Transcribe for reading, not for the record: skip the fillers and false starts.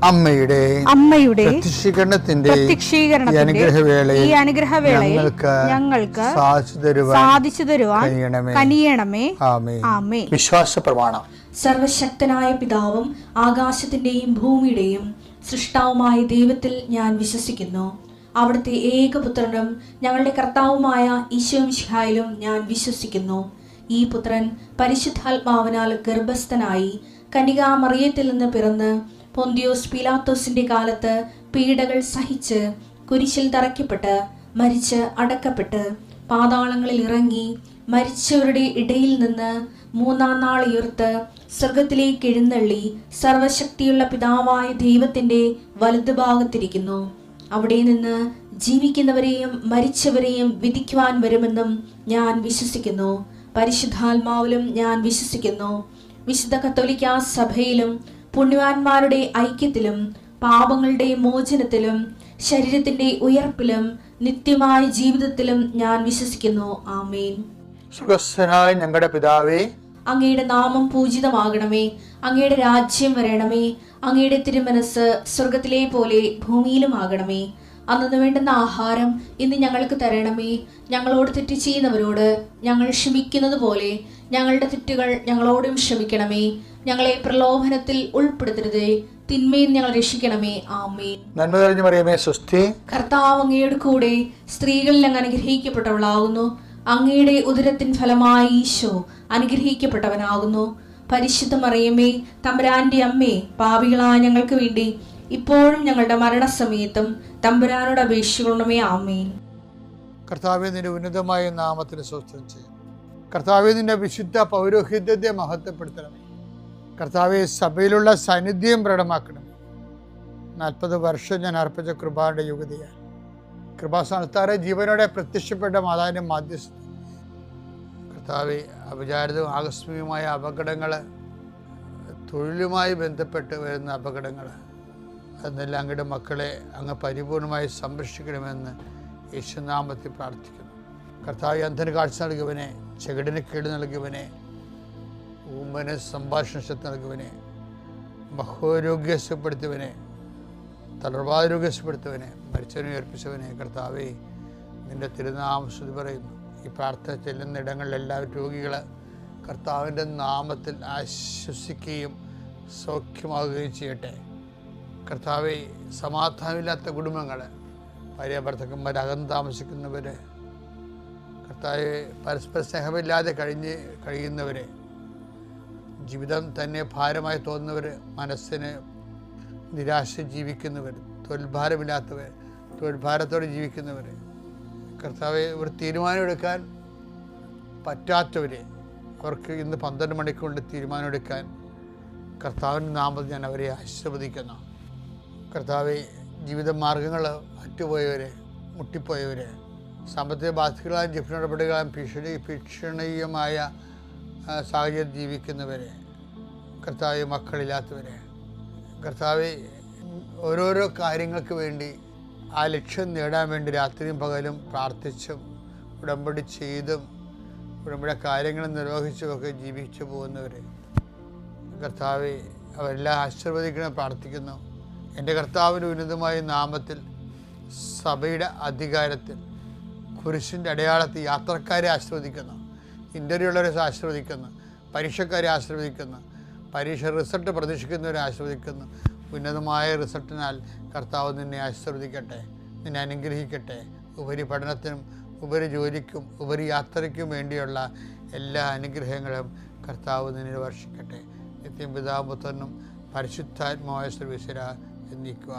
അമ്മയുടെ പ്രത്യക്ഷീകരണത്തിന്റെ ഈ അനുഗ്രഹവേളയിൽ ഞങ്ങൾക്ക് സാധിച്ചു തരുവാൻ കനിയണമേ. ആമേൻ. വിശ്വാസ പ്രമാണം. സർവശക്തനായ പിതാവും ആകാശത്തിന്റെയും ഭൂമിയുടെയും സൃഷ്ടാവുമായ ദൈവത്തിൽ ഞാൻ വിശ്വസിക്കുന്നു. അവിടുത്തെ ഏകപുത്രനും ഞങ്ങളുടെ കർത്താവുമായ ഈശോമിശിഹായിലും ഞാൻ വിശ്വസിക്കുന്നു. ഈ പുത്രൻ പരിശുദ്ധാത്മാവിനാൽ ഗർഭസ്ഥനായി കന്യകാമറിയത്തിൽ നിന്ന് പിറന്ന് പൊന്തിയോസ് പീലാത്തോസിന്റെ കാലത്ത് പീഡകൾ സഹിച്ച് കുരിശിൽ തറയ്ക്കപ്പെട്ട് മരിച്ച് അടക്കപ്പെട്ട് പാതാളങ്ങളിൽ ഇറങ്ങി മരിച്ചവരുടെ ഇടയിൽ നിന്ന് മൂന്നാം നാൾ ഉയർത്ത് സ്വർഗത്തിലേക്ക് എഴുന്നള്ളി സർവശക്തിയുള്ള പിതാവായ ദൈവത്തിന്റെ വലതുഭാഗത്തിരിക്കുന്നു. അവിടെ നിന്ന് ജീവിക്കുന്നവരെയും മരിച്ചവരെയും വിധിക്കുവാൻ വരുമെന്നും ഞാൻ വിശ്വസിക്കുന്നു. പരിശുദ്ധാത്മാവിലും ഞാൻ വിശ്വസിക്കുന്നു. വിശുദ്ധ കത്തോലിക്കാ സഭയിലും പുണ്യവാന്മാരുടെ ഐക്യത്തിലും പാപങ്ങളുടെ മോചനത്തിലും ശരീരത്തിന്റെ ഉയർപ്പിലും നിത്യമായ ജീവിതത്തിലും ഞാൻ വിശ്വസിക്കുന്നു. ആമേൻ. സുഖസ്ഥനായ ഞങ്ങളുടെ പിതാവേ, അങ്ങയുടെ നാമം പൂജിതമാകണമേ. അങ്ങയുടെ രാജ്യം വരണമേ. അങ്ങയുടെ തിരുമനസ് സ്വർഗത്തിലെ പോലെ ഭൂമിയിലും ആകണമേ. അന്നു വേണ്ടുന്ന ആഹാരം ഇന്ന് ഞങ്ങൾക്ക് തരണമേ. ഞങ്ങളോട് തെറ്റ് ചെയ്യുന്നവരോട് ഞങ്ങൾ ക്ഷമിക്കുന്നത് പോലെ ഞങ്ങളുടെ തെറ്റുകൾ ഞങ്ങളോടും ക്ഷമിക്കണമേ. ഞങ്ങളെ പ്രലോഭനത്തിൽ ഉൾപ്പെടുത്തരുതേ, തിന്മയിൽ ഞങ്ങൾ രക്ഷിക്കണമേ. ആമേൻ. നന്മ നിറഞ്ഞ മറിയമേ, സ്വസ്തി. കർത്താവ് അങ്ങയുടെ കൂടെ സ്ത്രീകളിൽ അങ്ങ് അനുഗ്രഹിക്കപ്പെട്ടവളാകുന്നു. അങ്ങയുടെ ഉദരത്തിൻ ഫലമായി ഈശോ അനുഗ്രഹിക്കപ്പെട്ടവനാകുന്നു. പരിശുദ്ധ മറിയമേ, തമ്പുരാന്റെ അമ്മേ, പാപികളായ ഞങ്ങൾക്ക് വേണ്ടി ഇപ്പോഴും ഞങ്ങളുടെ മരണസമയത്തും തമ്പുരാനോട് അപേക്ഷിക്കണമേ. ആമേൻ. കർത്താവേ, നിന്റെ ഉന്നതമായ നാമത്തിന് സ്തോത്രം ചെയ്യും. കർത്താവേ, നിന്റെ വിശുദ്ധ പൗരോഹിത്യത്തെ മഹത്വപ്പെടുത്തണമേ. കർത്താവെ, സഭയിലുള്ള സാന്നിധ്യം പ്രകടമാക്കണമേ. 40 വർഷം ഞാൻ അർപ്പിച്ച കൃപാന്റെ യുഗതിയാൽ കൃപാസ്ഥാനത്താറെ ജീവനോടെ പ്രത്യക്ഷപ്പെട്ട മാതാവിന്റെ മാധ്യസ്ഥ കർത്താവെ, അപചാരിതവും ആകസ്മികമായ അപകടങ്ങൾ, തൊഴിലുമായി ബന്ധപ്പെട്ട് വരുന്ന അപകടങ്ങൾ, അതെല്ലാം അങ്ങയുടെ മക്കളെ അങ്ങ് പരിപൂർണമായി സംരക്ഷിക്കണമെന്ന് യേശുനാമത്തിൽ പ്രാർത്ഥിക്കുന്നു. കർത്താവ്, അന്ധന് കാഴ്ച നൽകിയവനെ, ചെകിടിന് കേട് നൽകിയവനെ, ഊമ്പന് സംഭാഷണ ശക്തി നൽകിയവനെ, ബഹുരോഗ്യപ്പെടുത്തിയവനെ, തളർവാരോഗ്യപ്പെടുത്തിയവനെ, മരിച്ചവനെ ഉയർപ്പിച്ചവനെ, കർത്താവെ, നിന്റെ തിരുനാമം സ്തുതി പറയുന്നു. ഈ പ്രാർത്ഥന ചെല്ലുന്ന ഇടങ്ങളിൽ എല്ലാവരും രോഗികൾ കർത്താവിൻ്റെ നാമത്തിൽ ആശ്വസിക്കുകയും സൗഖ്യമാകുകയും ചെയ്യട്ടെ. കർത്താവെ, സമാധാനമില്ലാത്ത കുടുംബങ്ങൾ, ഭാര്യ ഭർത്താക്കന്മാർ, അകന്ന് താമസിക്കുന്നവർ, കർത്താവെ, പരസ്പര സ്നേഹമില്ലാതെ കഴിയുന്നവരെ, ജീവിതം തന്നെ ഭാരമായി തോന്നുന്നവർ, മനസ്സിന് നിരാശ ജീവിക്കുന്നവർ, തൊഴിൽഭാരമില്ലാത്തവർ, തൊഴിൽഭാരത്തോടെ ജീവിക്കുന്നവർ, കർത്താവെ, ഒരു തീരുമാനമെടുക്കാൻ പറ്റാത്തവർ, അവർക്ക് ഇന്ന് 12 മണിക്കൊണ്ട് തീരുമാനമെടുക്കാൻ കർത്താവിൻ്റെ നാമത്തിൽ ഞാൻ അവരെ ആശീർവദിക്കുന്നു. കർത്താവെ, ജീവിത മാർഗങ്ങൾ അറ്റുപോയവർ, മുട്ടിപ്പോയവർ, സാമ്പത്തിക ബാധ്യതകളായും ജീവന നടപടികളായും ഭീഷണീയമായ സാഹചര്യം ജീവിക്കുന്നവരെ, കർത്താവെ, മക്കളില്ലാത്തവരെ, കർത്താവെ, ഓരോരോ കാര്യങ്ങൾക്ക് വേണ്ടി ആ ലക്ഷ്യം നേടാൻ വേണ്ടി രാത്രിയും പകലും പ്രാർത്ഥിച്ചും ഉടമ്പടി ചെയ്തും ഉടമ്പടി കാര്യങ്ങൾ നിർവഹിച്ചുമൊക്കെ ജീവിച്ചു പോകുന്നവർ, കർത്താവെ, അവരെല്ലാം ആശീർവദിക്കണം പ്രാർത്ഥിക്കുന്നു. എൻ്റെ കർത്താവിൻ്റെ ഉന്നതമായ നാമത്തിൽ സഭയുടെ അധികാരത്തിൽ കുരിശിൻ്റെ അടയാളത്തിൽ യാത്രക്കാരെ ആശീർവദിക്കുന്നു, ഇൻ്റർവ്യൂ ഉള്ളവരെ ആശീർവദിക്കുന്നു, പരീക്ഷക്കാരെ ആശീർവദിക്കുന്നു, പരീക്ഷ റിസൾട്ട് പ്രതീക്ഷിക്കുന്നവരെ ആശീർവദിക്കുന്നു. ഉന്നതമായ റിസൾട്ടിനാൽ കർത്താവ് നിന്നെ ആശീർവദിക്കട്ടെ, നിന്നെ അനുഗ്രഹിക്കട്ടെ. ഉപരിപഠനത്തിനും ഉപരിജോലിക്കും ഉപരിയാത്രയ്ക്കും വേണ്ടിയുള്ള എല്ലാ അനുഗ്രഹങ്ങളും കർത്താവ് നിന്നെ വർഷിക്കട്ടെ. നിത്യം പിതാവും പുത്രനും പരിശുദ്ധാത്മാവായ സർവീശ്വര എന്നേക്കും.